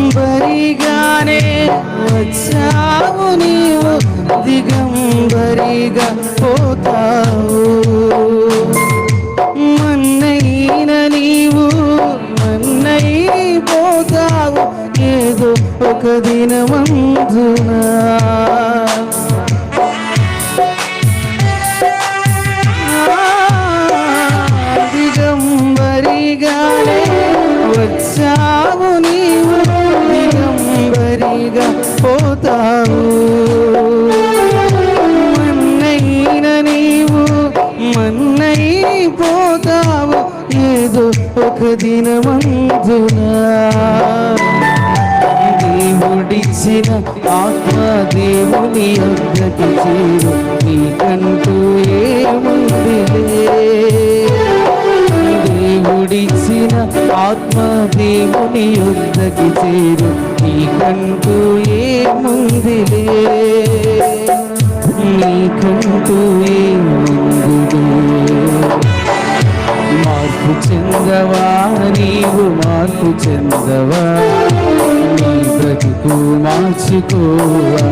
దిగంబరిగానే వచ్చావు నీవు, దిగంబరిగా పోతావు. మన్నైన నీవు మన్నైపోతావు ఏదో ఒక దినమందునా. దిగంబరిగానే వచ్చావు నీవు, దిగంబరిగా పోతావు. మన్నైన నీవు మన్నైపోతావు ఏదో ఒక దినమందునా. దేవుడిచ్చిన ఆత్మ దేవుని యొద్దకు చేరు, నీకంటూ ఏముందిలే. దేవుడిచ్చిన ఆత్మ దేవుని యొద్దకు చేరు, నీకంటూ ఏముందిలే. నీకంటూ ఏముందిలే. మార్పు చెందవా నీవు, మార్పు చెందవా, నీ బ్రతుకు మార్చుకోవా.